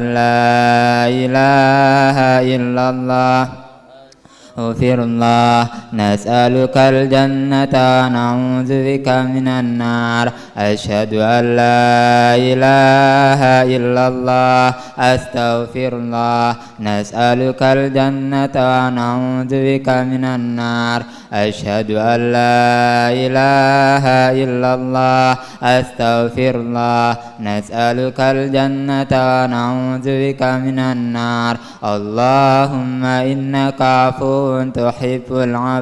لا إله إلا الله اغفر الله نسألك الجنة ونعوذ بك من النار أشهد أن لا إله إلا الله أستغفر الله نسألك الجنة ونعوذ بك من النار أشهد أن لا إله إلا الله أستغفر الله نسألك الجنة ونعوذ بك من النار اللهم إنك عفو تحب العفو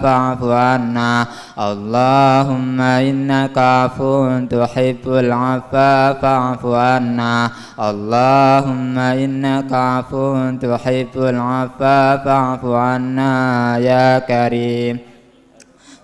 فاعف عنا اللهم إنك عفو تحب العفو فاعف عنا اللهم إنك عفو تحب العفو فاعف عنا يا كريم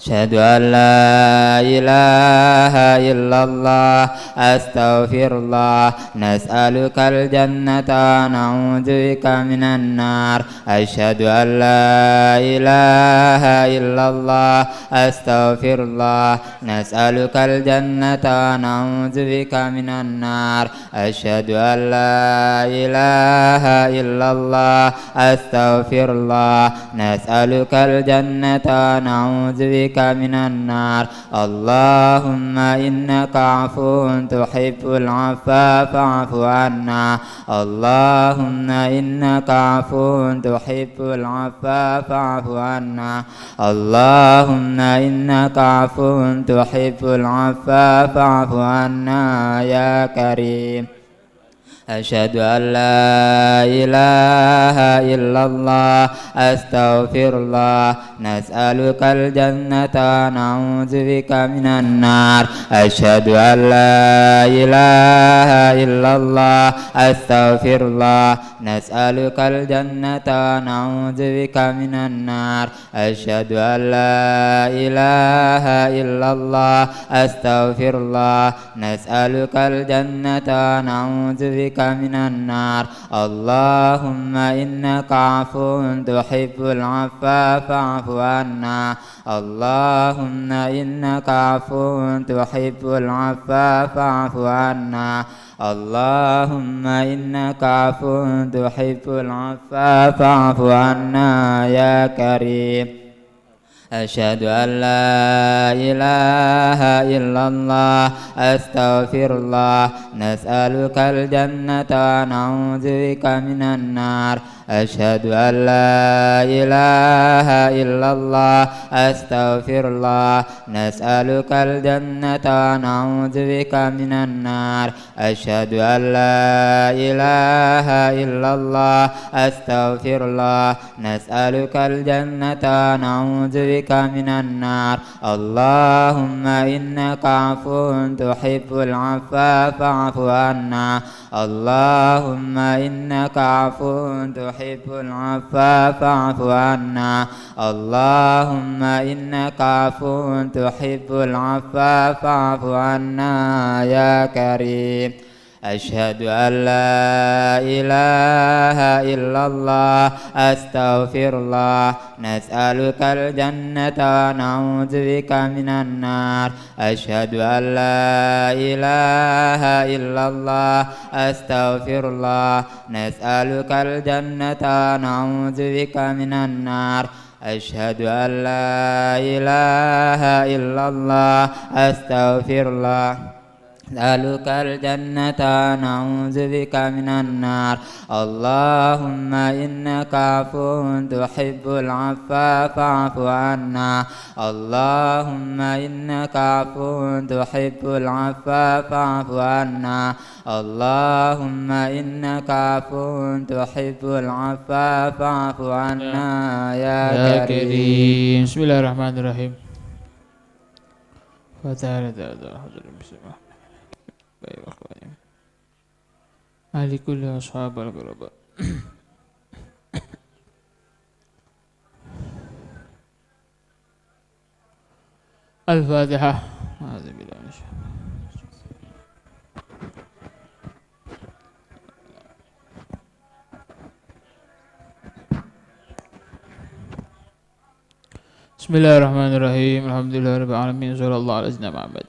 أشهد أن لا إله إلا الله أستغفر الله نسألك الجنة ونعوذ بك من النار أشهد أن لا إله إلا الله أستغفر الله نسألك الجنة ونعوذ بك من النار أشهد أن لا إله إلا الله أستغفر الله نسألك الجنة ونعوذ بك من النار اللهم إنك عفو تحب العفو فاعف عنا اللهم إنك عفو تحب العفو فاعف عنا اللهم إنك عفو تحب العفو فاعف عنا يا كريم أشهد أن لا إله إلا الله أستغفر الله نسألك الجنة ونعوذ بك من النار أشهد أن لا إله إلا الله أستغفر الله نسألك الجنة ونعوذ بك من النار أشهد أن لا إله إلا الله أستغفر الله نسألك الجنة ونعوذ بك من النار اللهم إنك عفو تحب العفو فاعف عنا اللهم إنك عفو تحب العفو فاعف عنا اللهم إنك عفو تحب العفو فاعف عنا يا كريم أشهد أن لا إله إلا الله أستغفر الله نسألك الجنة ونعوذ بك من النار أشهد أن لا إله إلا الله أستغفر الله نسألك الجنة ونعوذ بك من النار أشهد أن لا إله إلا الله أستغفر الله نسألك الجنة ونعوذ بك من النار اللهم إنك عفو تحب العفو فاعف عنا اللهم إنك عفو تحب العفو فاعف عنا اللهم إنك عفو تحب العفو فاعف عنا يا كريم أشهد أن لا إله إلا الله أستغفر الله نسألك الجنة ونعوذ بك من النار أشهد أن لا إله إلا الله أستغفر الله نسألك الجنة ونعوذ بك من النار أشهد أن لا إله إلا الله أستغفر الله نسألك الجنة ونعوذ بك من النار اللهم إنك عفو تحب العفو فاعف عنا اللهم إنك عفو تحب العفو فاعف عنا اللهم إنك عفو تحب العفو فاعف عنا يا كريم بسم الله الرحمن الرحيم فتعالى أهل كل أصحاب القرباء الفاتحة. هذا بالله إن شاء الله. بسم الله الرحمن الرحيم الحمد لله رب العالمين صلى الله على سيدنا محمد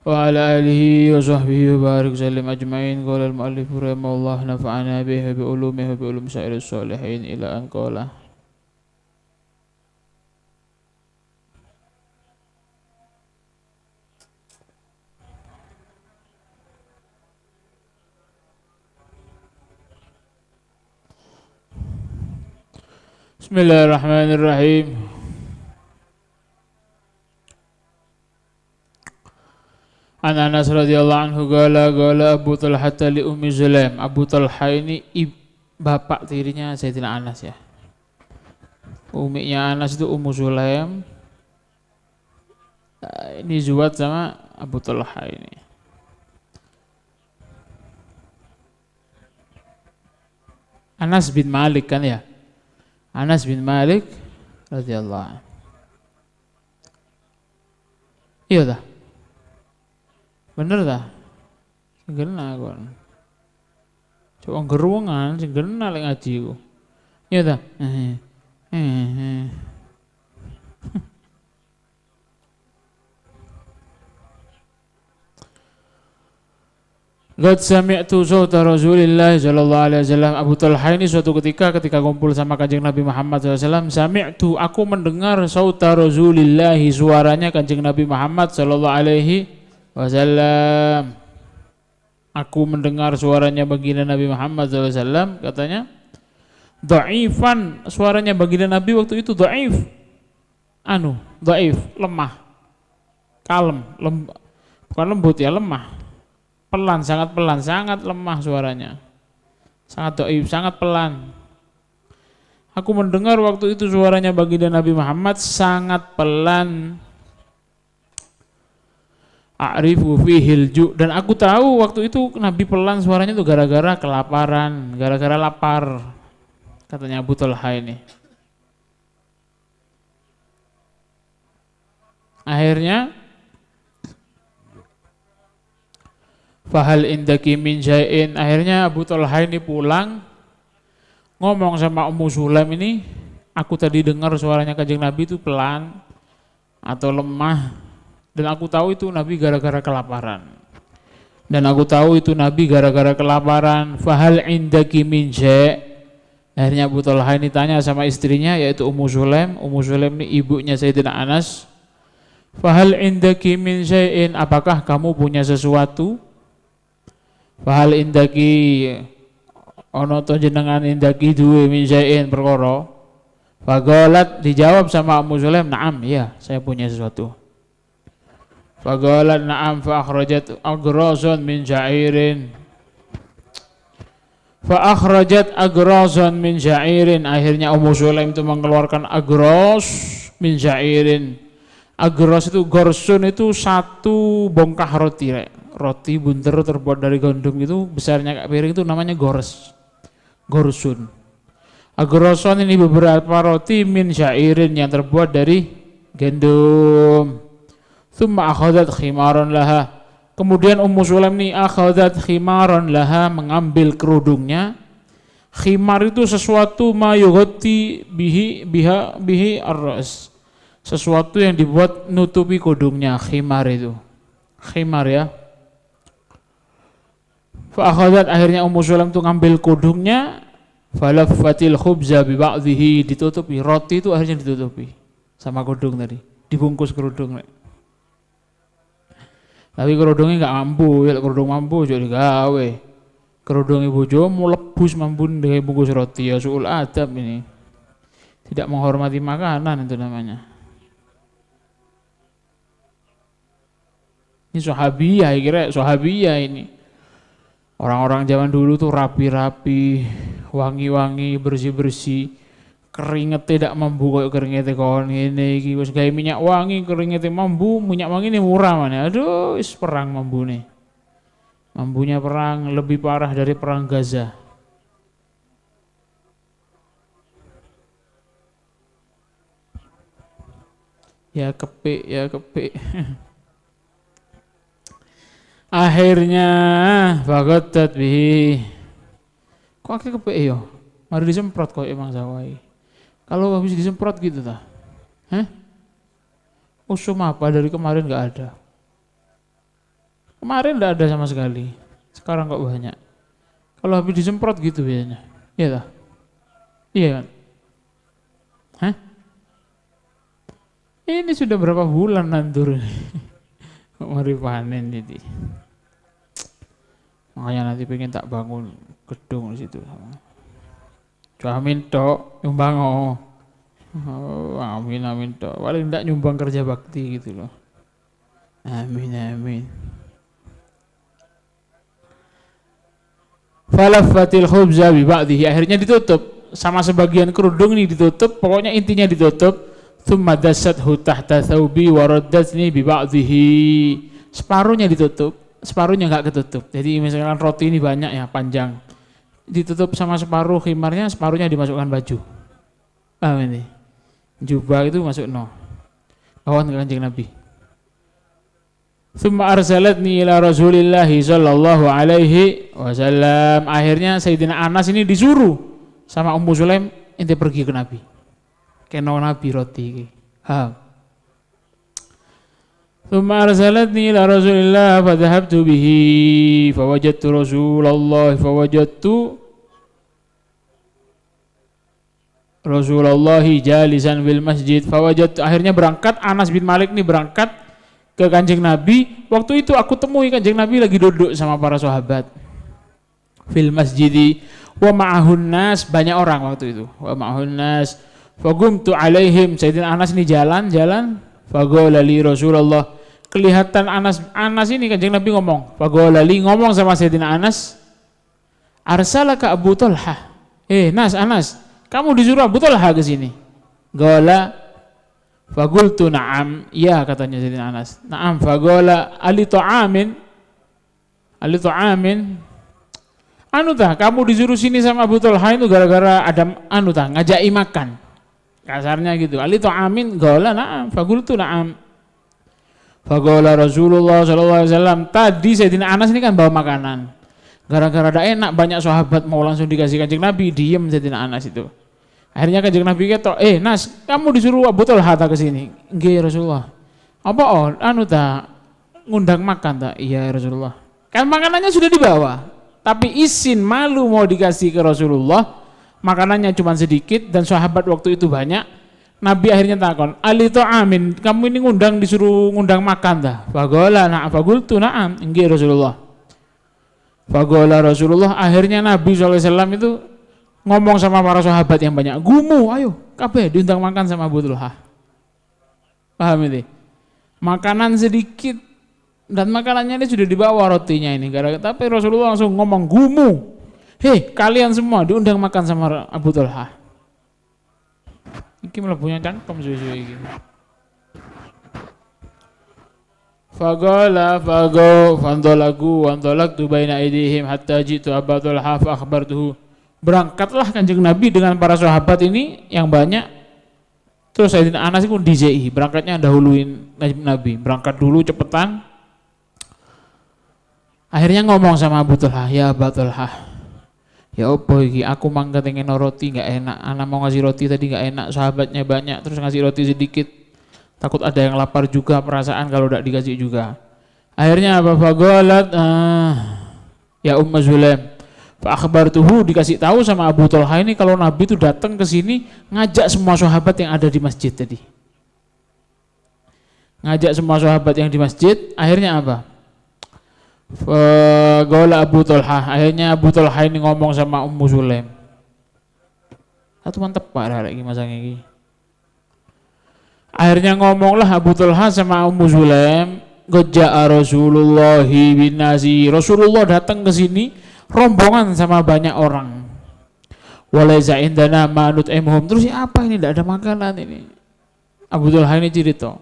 وعلى آله وصحبه وبارك وسلم أجمعين. قال المؤلف رحمه الله نفعنا به بعلومه وبعلوم سائر الصالحين إلى أن قال Bismillahirrahmanirrahim. An Anas radhiyallahu anhu qala Abu Talha li Ummi Sulaim. Abu Talha ini bapak tirinya Sayyidina Anas ya. Uminya Anas itu Ummu Sulaim. Ini zuwat sama Abu Talha ini. Anas bin Malik kan ya? Anas bin Malik radhiyallahu anhu. Iya dah. Bener dah. Sing kena kon. Coba gerungan sing kena lek ngaji ku. Iya dah. Qad sami'tu sauta Rasulillah sallallahu alaihi wasallam. Abu Talha ini suatu ketika kumpul sama Kanjeng Nabi Muhammad SAW, sami'tu, aku mendengar sauta Rasulillah, suaranya Kanjeng Nabi Muhammad sallallahu alaihi wasallam. Aku mendengar suaranya baginda Nabi Muhammad SAW, katanya dhaifan, suaranya baginda Nabi waktu itu dhaif. Dhaif, lemah. Kalem, bukan lembut ya, lemah. Pelan, sangat lemah suaranya. Sangat dhaif, sangat pelan. Aku mendengar waktu itu suaranya baginda Nabi Muhammad sangat pelan. A'rifu fihil ju', dan aku tahu waktu itu Nabi pelan suaranya itu gara-gara kelaparan, gara-gara lapar. Katanya Abu Talha ini. Akhirnya fahal indaki min syai'in, akhirnya Abu Talha ini pulang ngomong sama Ummu Sulaim ini, aku tadi dengar suaranya Kanjeng Nabi itu pelan atau lemah, dan aku tahu itu Nabi gara-gara kelaparan. Fahal indaki min syai', akhirnya Abu Talha ini tanya sama istrinya yaitu Ummu Sulaim. Ummu Sulaim ini ibunya Sayyidina Anas. Fahal indaki min syai'in, apakah kamu punya sesuatu? Fahal indaki ono to jenengan indaki duwe min syai'in perkara. Faqalat, dijawab sama Ummu Sulaim, na'am, iya saya punya sesuatu. Faqalat na'am fa akhrajat agrazan min sya'irin. Akhirnya Ummu Sulaim itu mengeluarkan agraz min sya'irin. Agraz itu, gorsun itu satu bongkah roti, roti bunter terbuat dari gandum itu, besarnya kayak piring, itu namanya gorsun. Agrazon ini beberapa roti min syairin yang terbuat dari gandum. Tsumma akhadhat khimaran laha, kemudian Ummu Sulaim ini akhadhat khimaran laha, mengambil kerudungnya. Khimar itu sesuatu ma yughatti bihi ar-ras, sesuatu yang dibuat nutupi kudungnya. Khimar itu, khimar ya. Fa'akhadat, akhirnya Ummu Sulaim itu ngambil kudungnya. Falaffatil khubza bi ba'dhihi, ditutupi, roti itu akhirnya ditutupi sama kudung tadi, dibungkus kerudung. Tapi kerudungnya enggak mampu, ya kerudung mampu jadi gawe. Kerudung ibu jomo lebus mampu dengan bungkus roti, ya suul adab ini. Tidak menghormati makanan itu namanya. Ini sahabiyah, kira sahabiyah ini. Orang-orang zaman dulu tuh rapi-rapi, wangi-wangi, bersih-bersih, keringet tidak mambu kayak keringetnya kawan ini, wis gawe minyak wangi, keringetnya mambu, minyak wangi ini murah mana, aduh, is perang mambu nih, mambunya perang lebih parah dari perang Gaza. Ya kepik. Akhirnya faqatat bihi. Kok akeh kepek yo? Mari disemprot kok emang sawai. Kalau habis disemprot gitu tah. Usum apa dari kemarin enggak ada. Kemarin enggak ada sama sekali. Sekarang kok banyak. Kalau habis disemprot gitu biasanya. Iya tak? Iya kan? Hah? Ini sudah berapa bulan nandur ini. Kok mari panen jadi. Makanya nanti pengen tak bangun gedung di situ. Amin tok nyumbang oh. Amin tok. Paling enggak nyumbang kerja bakti gitu loh. Amin. Falaffatil khubza bi ba'dihi, akhirnya ditutup sama sebagian kerudung ini ditutup, pokoknya intinya ditutup. Tsumma dassathu tahta thawbi wa raddatni bi ba'dihi. Separuhnya ditutup, separuhnya enggak ketutup. Jadi misalkan roti ini banyak ya, panjang. Ditutup sama separuh khimarnya, separuhnya dimasukkan baju. Paham ini? Jubah itu masuk bawahan ke Kanjeng Nabi. Tsumma arsalatni ila Rasulillah sallallahu alaihi wasallam. Akhirnya Sayyidina Anas ini disuruh sama Ummu Sulaim, ente pergi ke Nabi. Kena Nabi roti iki. Tsumma arsalatni ila Rasulillah fa dhahabtu bihi fa wajadtu Rasulullah jalisan bil masjid fa wajadtu. Akhirnya berangkat Anas bin Malik ini berangkat ke Kanjeng Nabi. Waktu itu aku temui Kanjeng Nabi lagi duduk sama para sahabat fil masjidi wa ma'ahun nas, banyak orang waktu itu, wa ma'ahun nas fagumtu alaihim. Sayyidina Anas ini jalan faqala li Rasulullah, kelihatan Anas ini Kanjeng Nabi ngomong, faqala li, ngomong sama Sayyidina Anas, arsalaka Abu Talha, Anas kamu disuruh Abu Talha ke sini? Qala faqultu na'am, iya katanya Sayyidina Anas. Na'am. Faqala ali ta'amin kamu disuruh sini sama Abu Talha itu gara-gara ada ngajaki makan. Kasarnya gitu. Ali ta'amin, qala na'am. Faqultu na'am. Faqala Rasulullah sallallahu alaihi wasallam, tadi Sayyidina Anas ini kan bawa makanan. Gara-gara ada enak, banyak sahabat mau langsung dikasih Kanjeng Nabi, diem Sayyidina Anas itu. Akhirnya Kanjeng Nabi ketok, Nas, kamu disuruh Abu Talha ke sini? Nggih Rasulullah. Apa ngundang makan tak? Iya Rasulullah. Kan makanannya sudah dibawa, tapi izin malu mau dikasih ke Rasulullah. Makanannya cuma sedikit dan sahabat waktu itu banyak. Nabi akhirnya takon, ali ta'amin, kamu ini disuruh ngundang makan tak? Faqala na'am, faqultu na'am. Nggih Rasulullah. Faqala Rasulullah, akhirnya Nabi SAW itu ngomong sama para sahabat yang banyak, gumu, ayo kabeh diundang makan sama Abu Talha. Paham ini? Makanan sedikit dan makanannya ini sudah dibawa rotinya ini. Tapi Rasulullah langsung ngomong, gumu, kalian semua diundang makan sama Abu Talha. Iki mlebunya cangkem suwe-suwe iki. Faqala fantolaktu baina aidihim hatta jitu Abu Talha fa akhbartuhu. Berangkatlah Kanjeng Nabi dengan para sahabat ini yang banyak. Terus Sayyidina Anas itu DJI, berangkatnya dahuluin Nabi, berangkat dulu cepetan. Akhirnya ngomong sama Abu Talha, ya Abu Talha, ya opo iki, aku mangga pengen roti enggak enak, anak mau ngasih roti tadi enggak enak, sahabatnya banyak terus ngasih roti sedikit, takut ada yang lapar juga, perasaan kalau enggak dikasih juga. Akhirnya apa? Faqalat ya Ummu Sulaim, fa akhbartuhu, dikasih tahu sama Abu Talha ini kalau Nabi itu datang ke sini ngajak semua sahabat yang ada di masjid tadi. Ngajak semua sahabat yang di masjid, akhirnya apa? Faqala Abu Talha, akhirnya Abu Talha ini ngomong sama Ummu Sulaim. Satu mantep Pak lagi masang ini. Akhirnya ngomonglah Abu Talha sama Ummu Sulaim, Goja'a Rasulullah bin Nasi, Rasulullah datang ke sini rombongan sama banyak orang. Walaysa indana ma nut'imuhum, terus apa ini, tidak ada makanan ini. Abu Talha ini cerita,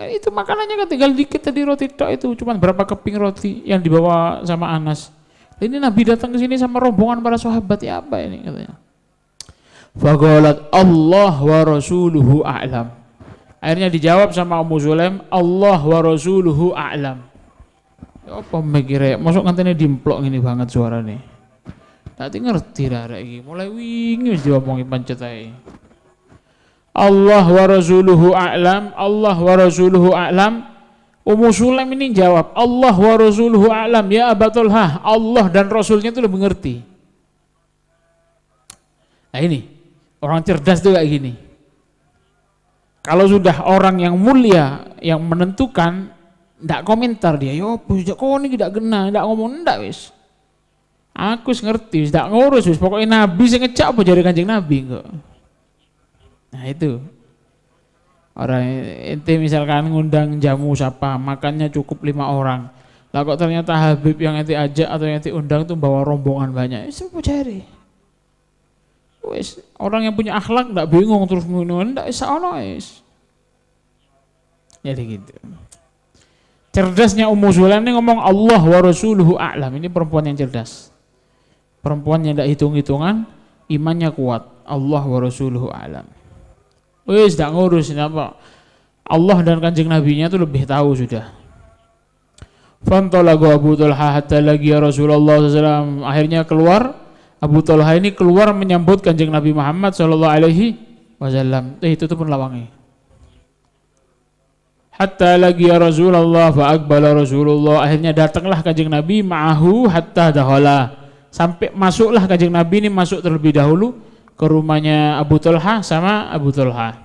itu makanannya kan tinggal dikit tadi, roti tok itu, cuma berapa keping roti yang dibawa sama Anas. Ini Nabi datang ke sini sama rombongan para sahabat, ya apa ini katanya. Faqalat Allah wa rasuluhu a'lam. Akhirnya dijawab sama Ummu Sulaim, Allah wa rasuluhu a'lam. Apa mikirnya, masuk ngantene dimplok ini banget suara nih. Tadi ngerti dah iki, mulai wingi wis diomongi pancet ae. Allah wa rasuluhu a'lam, Allah wa rasuluhu a'lam. Ummu Sulaim ini jawab, Allah wa rasuluhu a'lam ya Aba Thalhah, Allah dan Rasulnya itu lebih ngerti. Nah ini, orang cerdas tuh kayak gini. Kalau sudah orang yang mulia yang menentukan, ndak komentar dia, yo kok ini tidak kena, ndak ngomong ndak wis. Aku ngerti, ndak ngurus wis, pokoknya Nabi sing ngecak apa jare Kanjeng Nabi kok. Nah itu. Orang ente misalkan ngundang jamu siapa, makannya cukup 5 orang. Lah kok ternyata Habib yang ente ajak atau yang ente undang tuh bawa rombongan banyak. Itu apa jare? Wis, orang yang punya akhlak ndak bingung terus ngono, ndak isa ono wis. Jadi gitu. Cerdasnya Ummu Sulaim ini ngomong Allah wa rasuluhu a'lam. Ini perempuan yang cerdas. Perempuan yang ndak hitung-hitungan, imannya kuat. Allah wa rasuluhu a'lam. Wis ndak ngurus apa. Allah dan Kanjeng Nabinya itu lebih tahu sudah. Fantalaqa Abu Thalhah hatta laqiya Rasulullah SAW. Akhirnya keluar Abu Thalhah ini keluar menyambut Kanjeng Nabi Muhammad sallallahu alaihi wasallam. Itu pun lawangi. Hatta laqiya Rasulullah fa aqbala Rasulullah. Akhirnya datanglah Kanjeng Nabi ma'ahu hatta dakhala. Sampai masuklah Kanjeng Nabi ini masuk terlebih dahulu ke rumahnya Abu Thalhah sama Abu Thalhah.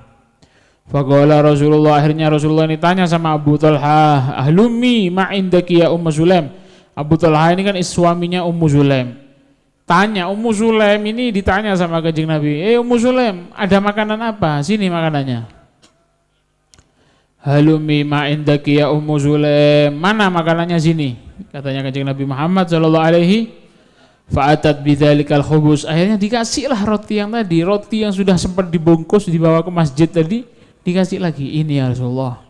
Faqala Rasulullah, akhirnya Rasulullah ini tanya sama Abu Thalhah, "Ahlumi ma indaki ya Ummu Sulaim?" Abu Thalhah ini kan suaminya Ummu Sulaim. Tanya Ummu Sulaim ini ditanya sama Kanjeng Nabi, Ummu Sulaim, ada makanan apa? Sini makanannya. Halumi ma indaki ya Ummu Sulaim, mana makanannya sini? Katanya Kanjeng Nabi Muhammad sallallahu alaihi. Fa'atat bidzalikal khubus. Akhirnya dikasihlah roti yang tadi, roti yang sudah sempat dibungkus dibawa ke masjid tadi, dikasih lagi. Ini ya Rasulullah.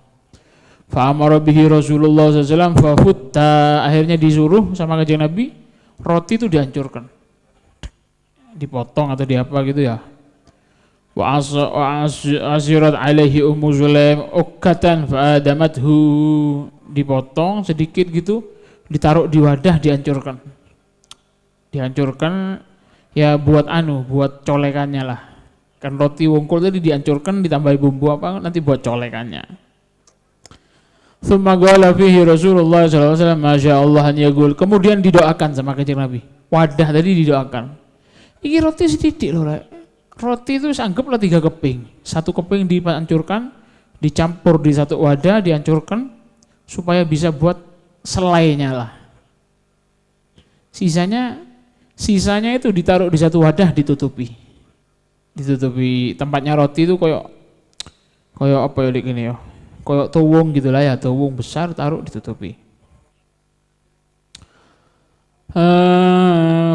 Fa'amara bihi Rasulullah sallallahu alaihi wasallam fa futta. Akhirnya disuruh sama Kanjeng Nabi, roti itu dihancurkan. Dipotong atau diapa gitu ya. Wa asirat alaihi Ummu Sulaim ukkatan fa'adamathu. Dipotong sedikit gitu, ditaruh di wadah, dihancurkan. Dihancurkan ya buat buat colekannya lah. Kan roti wongkol tadi dihancurkan ditambahi bumbu apa nanti buat colekannya. Tsumma qala fihi Rasulullah sallallahu alaihi wasallam masyaallah an yaqul. Kemudian didoakan sama Kanjeng Nabi. Wadah tadi didoakan. Iki roti sedikit loh, Rek. Roti itu anggaplah 3 keping. 1 keping dihancurkan, dicampur di satu wadah, dihancurkan supaya bisa buat selainya lah. Sisanya itu ditaruh di satu wadah, ditutupi tempatnya roti itu koyok apa ya gini ya, koyok tuwung gitulah ya, tuwung besar taruh ditutupi.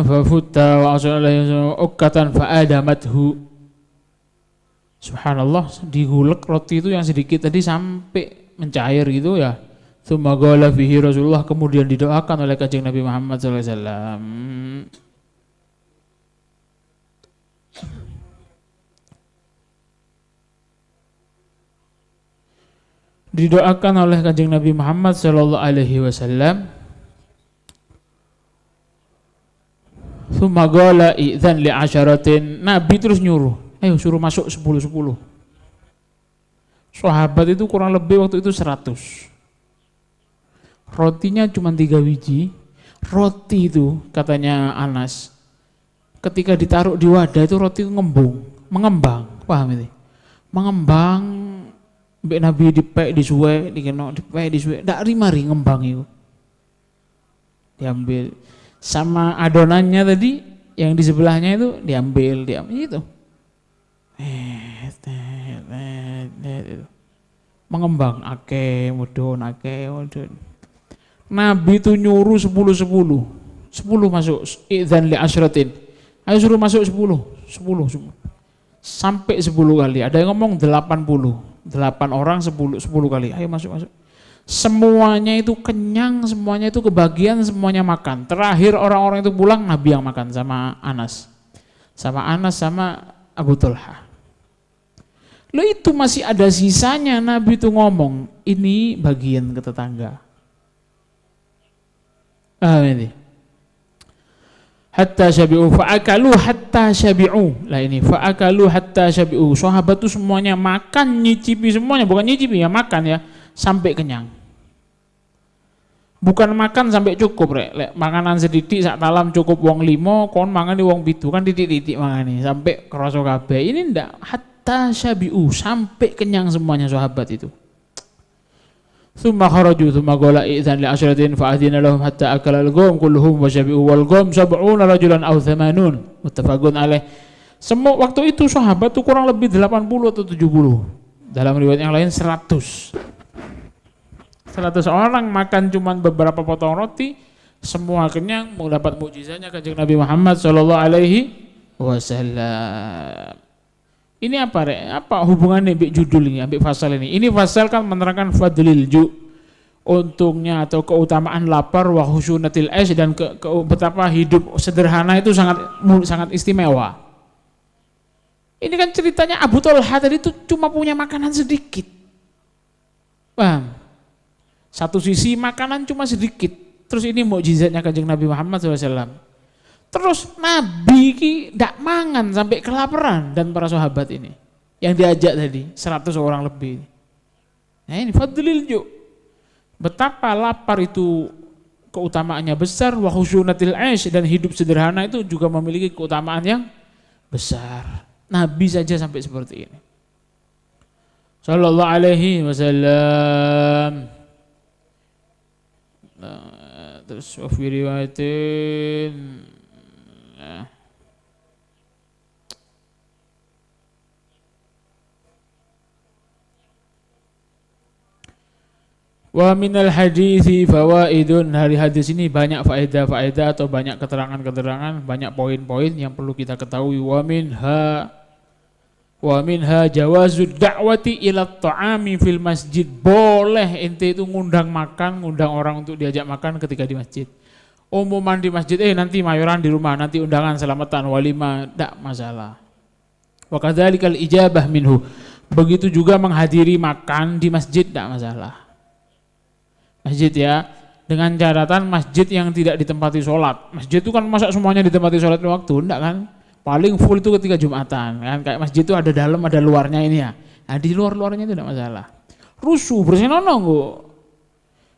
Fafutta wa asallahu ukkatan fa'adamathu. Subhanallah, digulek roti itu yang sedikit tadi sampai mencair gitu ya. Tsumma qala fihi Rasulullah, kemudian didoakan oleh Kanjeng Nabi Muhammad sallallahu alaihi wasallam. Didoakan oleh Kanjeng Nabi Muhammad sallallahu alaihi wasallam. Tsumma qala idzan li 'asharatin. Nabi terus nyuruh, ayo suruh masuk 10. Sahabat itu kurang lebih waktu itu 100. Rotinya cuma 3 biji. Roti itu katanya Anas, ketika ditaruh di wadah itu roti mengembang, paham ini? Mengembang, mbek Nabi dipek disuwe, dipek disuwe, ndak rimari ngembang itu. Diambil sama adonannya tadi yang di sebelahnya itu diambil itu. Mengembang mudun. Nabi itu nyuruh 10 masuk, idzan li asyratin. Ayo suruh masuk 10. Sampai 10 kali. Ada yang ngomong 80. 8 orang 10 kali. Ayo masuk. Semuanya itu kenyang, semuanya itu kebagian, semuanya makan. Terakhir orang-orang itu pulang, Nabi yang makan sama Anas. Sama Abu Thalhah. Lo itu masih ada sisanya, Nabi itu ngomong, ini bagian ke tetangga. Ini. Hatta syabi'u fa'akalu hatta syabi'u. Lah ini fa'akalu hatta syabi'u. Sahabat itu semuanya makan, nyicipi semuanya, bukan nyicipi ya, makan ya, sampai kenyang. Bukan makan sampai cukup rek. Lek makanan sedikit sak talam cukup wong 5, kon mangan di wong 7 kan titik-titik mangane sampai kerasa kabeh. Ini ndak hatta syabi'u, sampai kenyang semuanya sahabat itu. Tsumma kharaju tsumma qala idzan li asyratin fa adina lahum hatta akala al-qawm kulluhum wa syabi'u wal qawm 70 rajulan aw 80. Muttafaqun alaih. Semua waktu itu sahabat tuh kurang lebih 80 atau 70. Dalam riwayat yang lain 100 orang makan cuman beberapa potong roti, semua kenyang, mendapat mukjizatnya kanjeng Nabi Muhammad sallallahu alaihi wasallam. Ini apa rek? Apa hubungannya ambek judul ini, ambek pasal ini? Ini pasal kan menerangkan fadlil ju', untungnya atau keutamaan lapar, wa khusyunatil aish, dan betapa hidup sederhana itu sangat istimewa. Ini kan ceritanya Abu Thalhah tadi itu cuma punya makanan sedikit. Paham? Satu sisi makanan cuma sedikit, terus ini mukjizatnya kanjeng Nabi Muhammad SAW. Terus Nabi ki ndak mangan sampai kelaparan, dan para sahabat ini yang diajak tadi 100 orang lebih. Nah ini fadlil ju', betapa lapar itu keutamaannya besar, wa khusyunatil aish, dan hidup sederhana itu juga memiliki keutamaan yang besar. Nabi saja sampai seperti ini. Sallallahu alaihi wasallam. Terus fi riwayatin wa minal hadithi fawaidun, dari hadis ini banyak faedah-faedah atau banyak keterangan-keterangan, banyak poin-poin yang perlu kita ketahui. Wa minha jawazud da'wati ila ta'ami fil masjid. Boleh ente itu ngundang orang untuk diajak makan ketika di masjid. Umuman di masjid, nanti mayoran di rumah, nanti undangan selamatan walimah, enggak masalah. Wa kadzalikal ijabah minhu. Begitu juga menghadiri makan di masjid, enggak masalah. Masjid ya, dengan catatan masjid yang tidak ditempati sholat. Masjid itu kan masa semuanya ditempati sholat waktu, enggak kan? Paling full itu ketika Jumatan kan, kayak masjid itu ada dalam ada luarnya ini ya. Nah di luarnya itu tidak masalah. Rusuh bersihkan kok.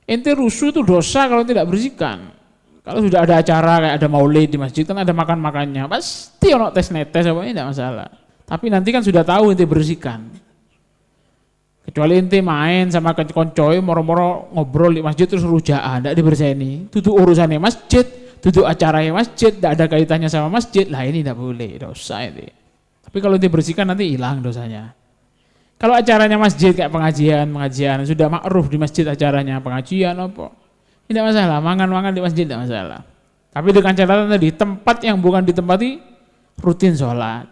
Ente rusuh itu dosa kalau tidak bersihkan. Kalau sudah ada acara kayak ada maulid di masjid kan ada makannya, pasti ono tes netes apa ini tidak masalah. Tapi nanti kan sudah tahu ente bersihkan. Kecuali ente main sama koncoy moro-moro ngobrol di masjid terus rujaan, tidak dibersihani. Itu urusannya masjid. Duduk acaranya masjid, tidak ada kaitannya sama masjid, lah ini tidak boleh, dosa itu. Tapi kalau dibersihkan nanti hilang dosanya. Kalau acaranya masjid kayak pengajian sudah ma'ruf di masjid acaranya pengajian apa, tidak masalah, mangan di masjid tidak masalah. Tapi dengan catatan tadi tempat yang bukan ditempati rutin sholat,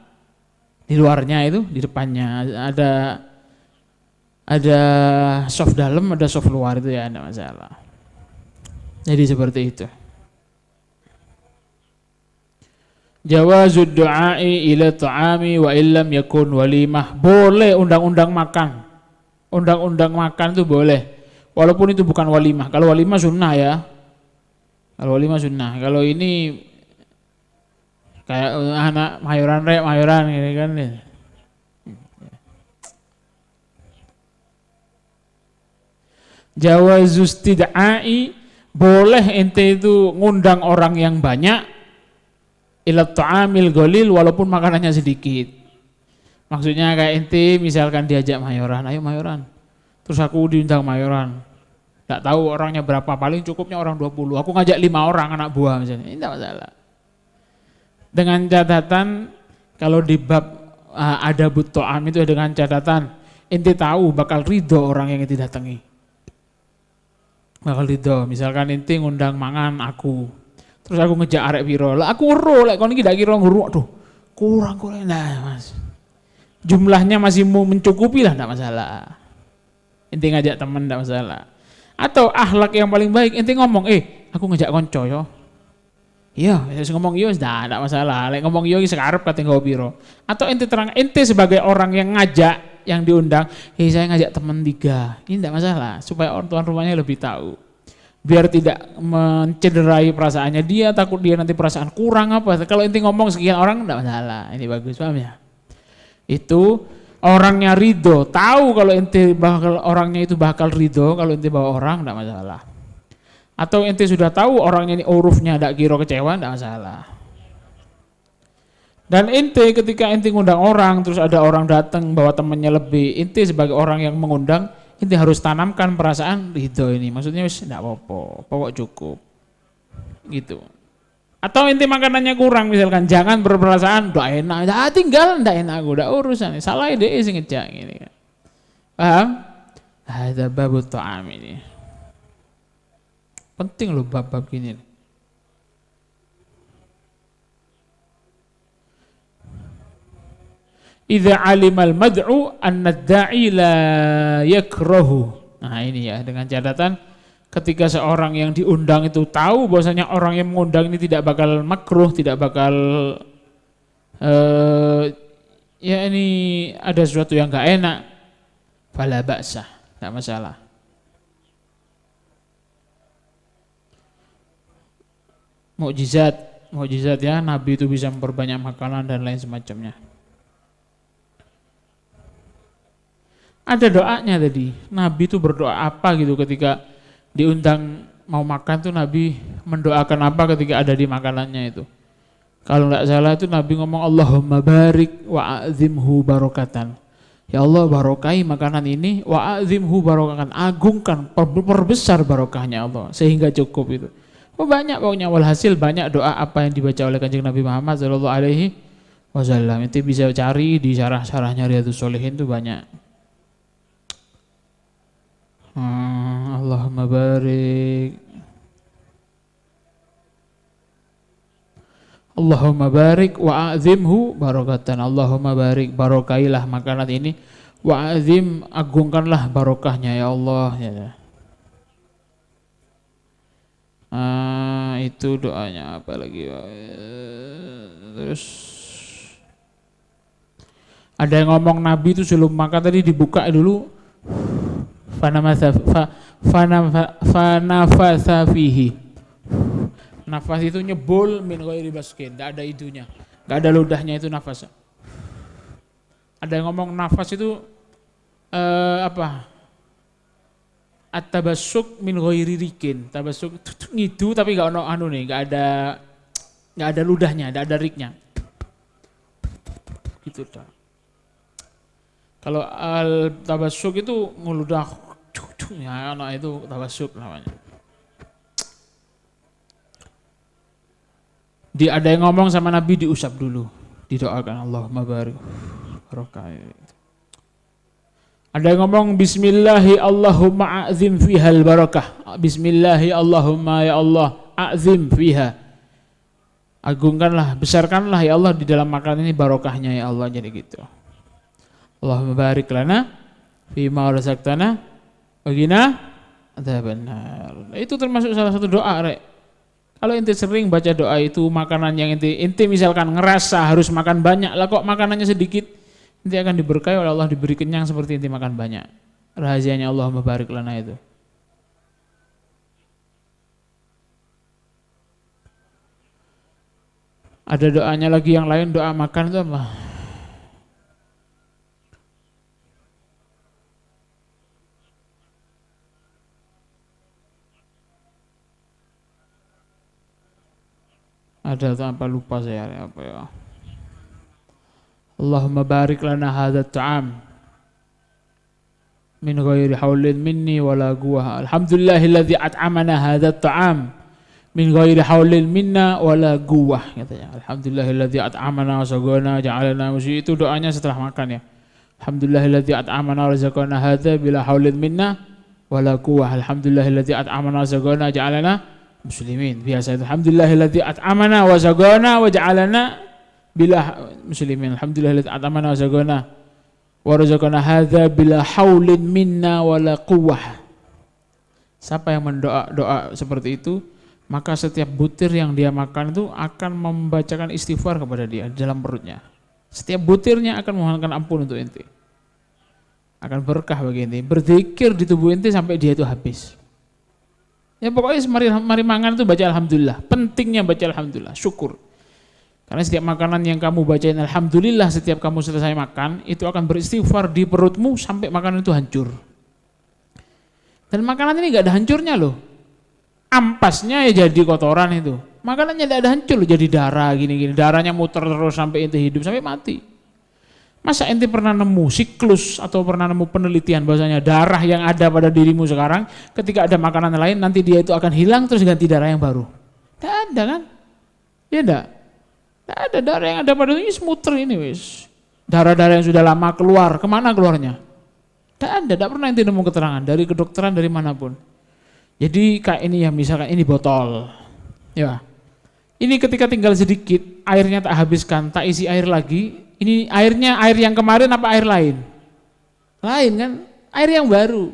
di luarnya itu di depannya ada soft dalam ada soft luar itu ya tidak masalah. Jadi seperti itu. Jawazud du'ai ila ta'ami wa illam yakun walimah. Boleh undang-undang makan. Undang-undang makan itu boleh. Walaupun itu bukan walimah. Kalau walimah sunnah ya. Kalau ini kayak anak mayoran ini kan. Jawazus tid'ai, boleh ente itu ngundang orang yang banyak ila ta'amil ghalil, walaupun makanannya sedikit. Maksudnya kayak ente misalkan diajak mayoran, ayo mayoran. Terus aku diundang mayoran. Enggak tahu orangnya berapa, paling cukupnya orang 20. Aku ngajak 5 orang anak buah misalnya. Ini enggak masalah. Dengan catatan kalau di bab adabut ta'am itu dengan catatan ente tahu bakal ridho orang yang ente datangi. Bakal ridho. Misalkan ente ngundang mangan aku. Terus aku ngejak arek piro, lah aku weruh lek kon iki ndak kira nguru, aduh kurang nah Mas. Jumlahnya masih mau mencukupi lah, ndak masalah. Ente ngajak teman ndak masalah. Atau akhlak yang paling baik ente ngomong, aku ngejak konco yo. Iya, wis ngomong yo ndak masalah. Lek ngomong yo iki sekarep kate nggo piro. Atau ente terang ente sebagai orang yang ngajak, yang diundang, saya ngajak teman 3. Ini ndak masalah supaya orang tuan rumahnya lebih tahu. Biar tidak mencederai perasaannya dia, takut dia nanti perasaan kurang apa. Kalau ente ngomong sekian orang enggak masalah. Ini bagus, paham ya? Itu orangnya ridho, tahu kalau ente bakal orangnya itu bakal ridho kalau ente bawa orang enggak masalah. Atau ente sudah tahu orangnya ini urufnya ndak kira kecewa, ndak masalah. Dan ente ketika ente ngundang orang terus ada orang datang bawa temannya lebih, ente sebagai orang yang mengundang, ente harus tanamkan perasaan ridho ini. Maksudnya wis ndak apa-apa, pokok cukup. Gitu. Atau ente makanannya kurang misalkan, jangan berperasaan ndak enak, tinggal ndak enak aku, ndak urusan. Salah ide sing ngejak ini kan. Paham? Ada babut ta'am ini. Penting loh bab-bab gini. Idza alimal mad'u anna ad-da'i la yakrahu. Nah ini ya, dengan catatan ketika seorang yang diundang itu tahu bahwasanya orang yang mengundang ini tidak bakal makruh, tidak bakal ya ini ada sesuatu yang enggak enak, fala ba'sa, enggak masalah. Mukjizat ya, Nabi itu bisa memperbanyak makanan dan lain semacamnya. Ada doanya tadi, Nabi itu berdoa apa gitu ketika diundang mau makan tuh Nabi mendoakan apa ketika ada di makanannya itu. Kalau enggak salah itu Nabi ngomong Allahumma barik wa a'zimhu barokatan. Ya Allah barokai makanan ini, wa a'zimhu barokatan, agungkan, perbesar barokahnya Allah sehingga cukup itu. Oh banyak pokoknya, walhasil banyak doa apa yang dibaca oleh Kanjeng Nabi Muhammad sallallahu alaihi wasallam. Itu bisa cari di syarah-syarahnya Riyadhus Shalihin itu banyak. Allahumma barik. Allahumma barik wa a'zimhu barokatan. Allahumma barik, barokailah makanan ini, wa a'zim, agungkanlah barokahnya ya Allah ya. Itu doanya apa lagi? Terus ada yang ngomong Nabi itu sebelum makan tadi dibuka dulu, fanafasa fihi. Nafas itu nyebul min ghairi baskin, enggak ada idunya, enggak ada ludahnya, itu nafas. Ada yang ngomong nafas itu apa? At-tabassuk min ghairi rikin. Tabassuk ngidu tapi enggak ono anu nih, enggak ada ludahnya, enggak ada riknya. Gitu dah. Kalau al-tabassuk itu ngeludah ya ono itu tabassuk namanya. Ada yang ngomong sama Nabi diusap dulu, didoakan Allahumma barik barokah. Ada yang ngomong bismillahi Allahumma a'zim fihal barakah. Bismillahi Allahumma ya Allah a'zim fiha. Agungkanlah, besarkanlah ya Allah di dalam makanan ini barokahnya ya Allah, jadi gitu. Allahumma barik lana fima razaqtana wa qina adzabannar. Itu termasuk salah satu doa, Rek. Kalau ente sering baca doa itu, makanan yang ente misalkan ngerasa harus makan banyak, lah kok makanannya sedikit, ente akan diberkahi oleh Allah, diberi kenyang seperti ente makan banyak. Rahasianya Allahumma barik lana itu. Ada doanya lagi yang lain, doa makan itu apa? Ada apa, lupa saya apa ya. Allahumma barik lana hadzal ta'am min ghairi haulin minni wala quwwah. Alhamdulillahilladzi at'amana hadzal ta'am min ghairi haulin minna wala quwwah, katanya. Alhamdulillahilladzi at'amana wa sagana ja'alana musyi. Itu doanya setelah makan ya. Alhamdulillahilladzi at'amana wa razaqana hadza bila haulin minna wala quwwah. Alhamdulillahilladzi at'amana wa sagana ja'alana muslimin. Biasa itu alhamdulillahilladzi at'amana wa sagana wa ja'alana bila muslimin. Alhamdulillahilladzi at'amana wa sagana wa razaqana hadza bila haulin minna wala quwwah. Siapa yang mendoa seperti itu, maka setiap butir yang dia makan itu akan membacakan istighfar kepada dia di dalam perutnya. Setiap butirnya akan memohonkan ampun untuk ente. Akan berkah bagi ente. Berzikir di tubuh ente sampai dia itu habis. Ya pokoknya mari mangan itu baca alhamdulillah. Pentingnya baca alhamdulillah, syukur. Karena setiap makanan yang kamu bacain alhamdulillah setiap kamu selesai makan, itu akan beristighfar di perutmu sampai makanan itu hancur. Dan makanan ini gak ada hancurnya loh. ampasnya ya jadi kotoran itu. Makanannya tidak ada hancur jadi darah gini-gini. Darahnya muter terus sampai ente hidup sampai mati. Masa ente pernah nemu siklus atau pernah nemu penelitian bahwasanya darah yang ada pada dirimu sekarang ketika ada makanan lain nanti dia itu akan hilang terus ganti darah yang baru? Tidak ada kan? Ya enggak? Tidak ada darah yang ada pada ini muter ini wis. Darah-darah yang sudah lama keluar, kemana keluarnya? Tidak ada, tidak pernah ente nemu keterangan dari kedokteran dari manapun. Jadi kayak ini ya misalkan ini botol. Ya. Ini ketika tinggal sedikit, airnya tak habiskan, tak isi air lagi. Ini airnya air yang kemarin apa air lain? Lain kan? Air yang baru.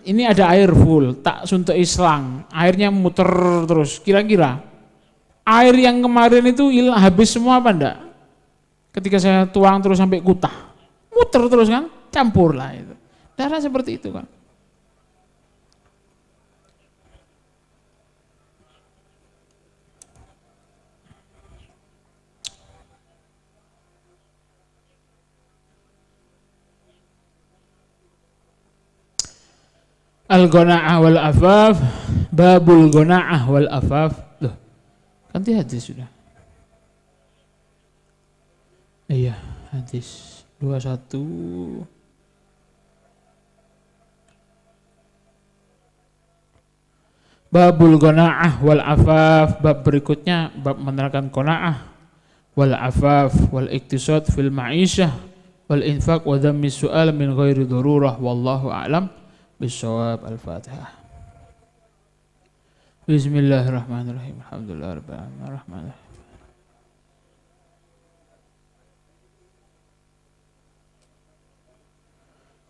Ini ada air full, tak suntuk islang, airnya muter terus. Kira-kira air yang kemarin itu habis semua apa enggak? Ketika saya tuang terus sampai kutah, muter terus kan? Campur lah itu. Darah seperti itu kan? Al-Qana'ah wal Afaf, babul Qana'ah wal Afaf. Loh, ganti hadis sudah. Iya, hadis 21. Babul Qana'ah wal Afaf, bab berikutnya bab menerangkan qana'ah wal afaf wal iktisad fil ma'isyah wal infaq wa dhammi su'al min ghairi darurah wallahu a'lam. Bisawab. Al-Fatihah. Bismillahirrahmanirrahim. Alhamdulillahirabbil alamin. Arrahmanirrahim.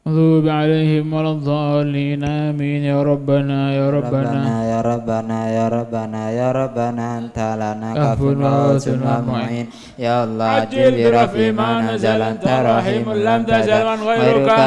Maghdubi 'alaihim waladdallin. Amin ya rabbana ya rabbana ya rabbana ya rabbana ya rabbana anta lana kafun wa mu'in ya Allah ajil rafi ma nazala anta rahimul lam tazal man ghairuka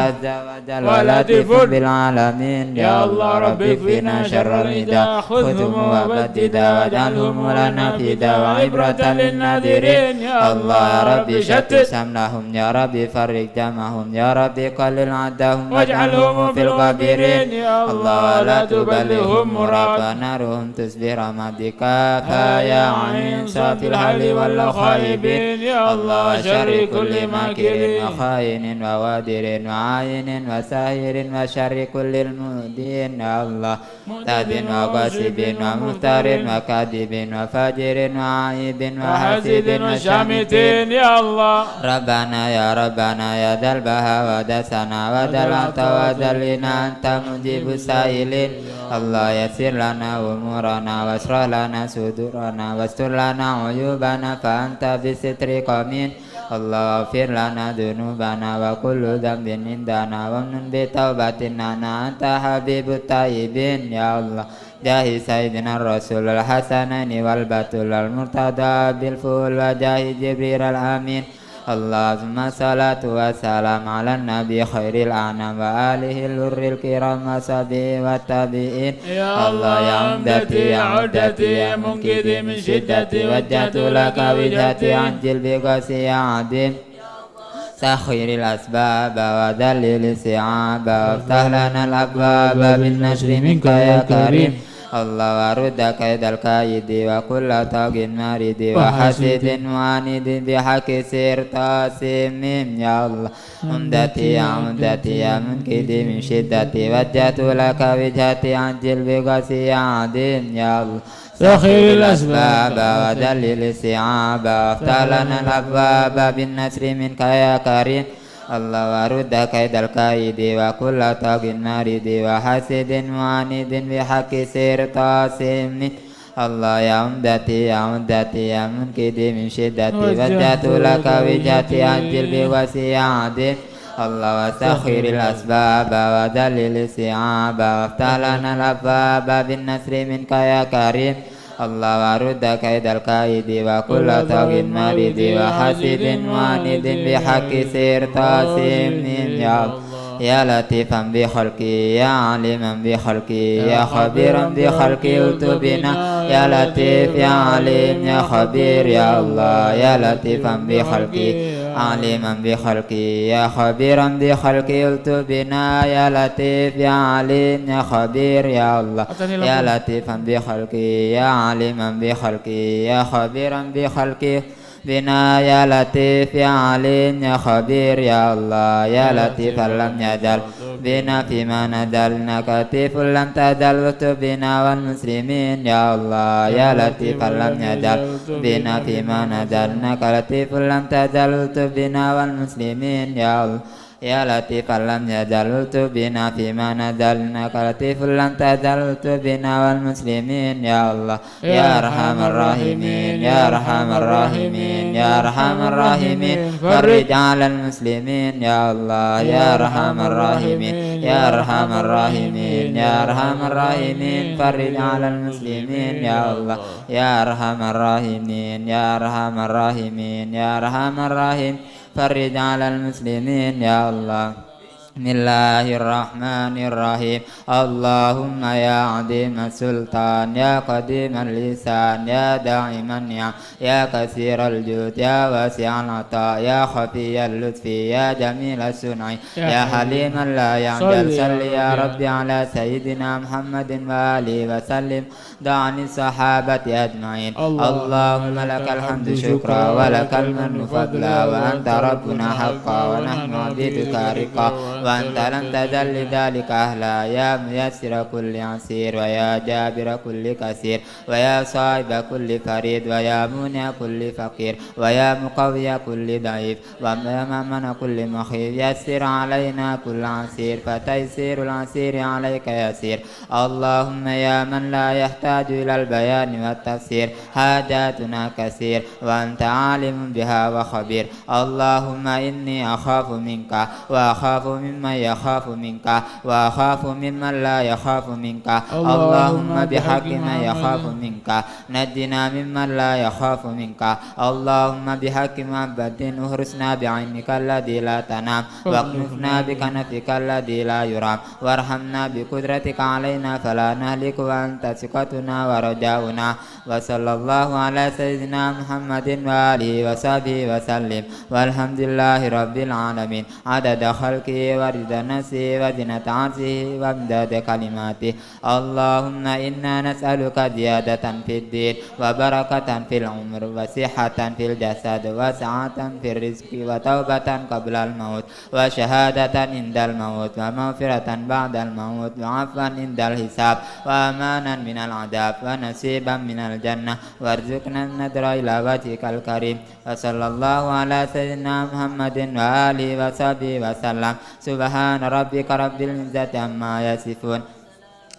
wa latifun bil alamin ya Allah rabbi fina syarral ida khudhum wa badida waj'alhum lana fida wa ibratan lin nadirin ya Allah ya rabbi shattit samnahum ya rabbi farriq jamahum ya rabbi qallil waj'alhum fil qabirin ya Allah la tubalihum murabana ruhum tusbih rahmatika fa ya ain safil hali wal khaibin ya Allah syarri kulli makirin wa khainin wa wadirin wa ainin wa sahirin wa syarri kullil mudin ya Allah tadin wa qasibin wa muhtarin wa kadibin wa fajirin wa aibin wa hasidin wa syamitin ya Allah Rabbana ya dal baha wa dasana wa dal tawadalina anta mujibus sailin Allah yassir lana umurana wasrah lana sudurana wastur lana uyubana fa anta bisitri qamin Allah fir lana dunubana wa kullu dhanbin indana wa nun bi taubatina anta habibut taibin ya Allah jahi sayyidina rasulul hasanani wal batul al murtada bil ful wa jahi jibril al amin Allahumma salatu wa salam ala nabi khairil anam wa alihi lurril kiram wa sabi wa tabi'in ya Allah ya umdati ya udati ya mungkidi min syiddati wajjatu laka wijati anjil biqasi ya adim sakhiril asbaba wa dalil si'aba waftah lana al-abwaba bin nashri minka ya karim Allah warudda kaidal kaidi wa kulla tagin maridi wa hasidin wa anidin bihaqi sirtasimim ya Allah umdati ya munkidi min syiddati wajjatu laka wijhati anjil biqasi ya adim ya Allah sakhiril asbaba wa dalil si'aba waftah lana al-abwaba bin nasri minka ya karim Allah warudda kaidal kaidi wa kulla tagin maridi wa hasidin wa anidin bihaqi sirtasimni Allah ya umdati ya munkidi min syiddati wajjatu laka wijhati anjil biwasi ya adim Allah wa sakhiril asbaba wa dalil si'aba waftah lana al-abwaba bin nasri minka ya karim Allah warudda kaidal kaidi wa kulla tagin maridi wa hasidin wa anidin bihaqi sirtasimim ya Allah ya latifan bi khalqi ya aliman bi khalqi ya khabiran bi khalqi utubina ya latif ya alim ya khabir ya Allah ya latifan bi khalqi عليما بخلقي يا خبيرا بخلقي التب بنا يا لطيف يا عليم يا خبير يا الله يا لطيفا بخلقي يا عليما بخلقي يا خبيرا بخلقي بنا يا لطيف يا عليم يا خبير يا الله يا لطيفا لم يزل بنا فيما نزلنا كتيف لم تزل بنا والمسلمين يا الله يا لطيفا لم يزل بنا فيما نزلنا كتيف لم تزل بنا والمسلمين يا الله يا لطيفا لم يزل بنا فيما نزلنا كلطيف لم تزل بنا والمسلمين يا الله يا أرحم الراحمين يا أرحم الراحمين يا أرحم الراحمين فرج على المسلمين يا الله يا أرحم الراحمين يا أرحم الراحمين يا أرحم الراحمين فرج على المسلمين يا الله يا أرحم الراحمين يا أرحم الراحمين يا أرحم الراحمين فرج على المسلمين يا الله بسم الله الرحمن الرحيم اللهم يا عظيم السلطان يا قديم اللسان يا دائم النعم يا كثير الجود يا واسع العطاء يا خفي اللطف يا جميل الصنع يا حليما لا يعجل صل يا ربي على سيدنا محمد وآله وسلم دعني الصحابة أجمعين اللهم لك الحمد شكرا ولك المن فضلا وأنت ربنا حقا ونحن عبيدك رقا وأنت لم تزل لذلك أهلا يا ميسر كل عسير ويا جابر كل كثير ويا صاحب كل فريد ويا منع كل فقير ويا مقوي كل ضعيف ويا ممن كل مخيف يسر علينا كل عسير فتيسير العسير عليك يسير اللهم يا من لا يحتاج إلى البيان والتفسير حاجاتنا كثير وأنت عالم بها وخبير اللهم إني أخاف منك وأخاف ممن يخاف منك وأخاف ممن لا يخاف منك اللهم بحق من يخاف منك نجنا ممن لا يخاف منك اللهم بحق محبة أهرسنا بعينك الذي لا تنام واكنفنا بكنفك الذي لا يرام وارحمنا بقدرتك علينا فلا نهلك وأنت ثقتنا ورجاؤنا وصلى الله على سيدنا محمد وآله وصحبه وسلم والحمد لله رب العالمين عدد خلقه ورضا نفسه وزنة عرشه وامداد كلماته اللهم إنا نسألك زيادة في الدين وبركة في العمر وصحة في الجسد وسعة في الرزق وتوبة قبل الموت وشهادة عند الموت ومغفرة بعد الموت وعفوا عند الحساب وأمانا من العذاب ونصيبا من الجنة وارزقنا النذر إلى وجهك الكريم وصلى الله على سيدنا محمد وآله وصحبه وسلم سبحان ربك رب العزة عما يصفون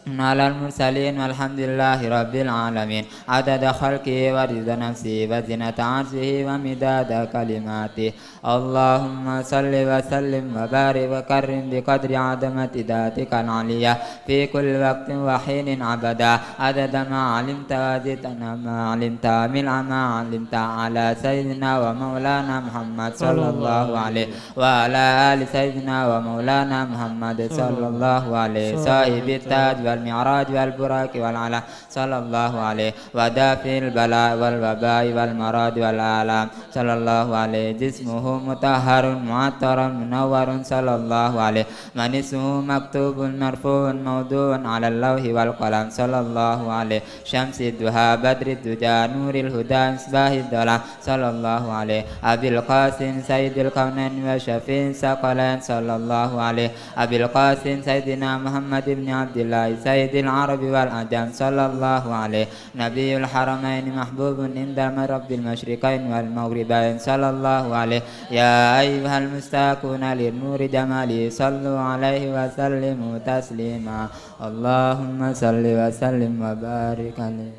على المرسلين والحمد لله رب العالمين عدد خلقه ورضا نفسه وزنة عرشه ومداد كلماته اللهم صل وسلم وبارك وكرم بقدر عظمة ذاتك العليا في كل وقت وحين أبدا عدد ما علمت وزدنا ما علمت من ما علمت على سيدنا ومولانا محمد صلى الله عليه وعلى آل سيدنا ومولانا محمد صلى الله عليه صاحب التاج والمعراج والبراك والعلا صلى الله عليه ودافع البلاء والوباء والمرض والآلام صلى الله عليه جسمه مطهر معطر منور صلى الله عليه من اسمه مكتوب مرفوع موضوع على اللوح والقلم صلى الله عليه شمس الضحى بدر الدجى نور الهدى مصباح الظلام صلى الله عليه أبي القاسم سيد الكونين وشفيع الثقلين صلى الله عليه أبي القاسم سيدنا محمد بن عبد الله سيد العرب والعجم صلى الله عليه نبي الحرمين محبوب عند رب المشرقين والمغربين صلى الله عليه يا أيها المستاكون للنور جمالي صلوا عليه وسلموا تسليما اللهم صل وسلم وبارك عليه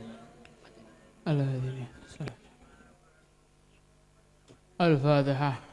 الفاتحة.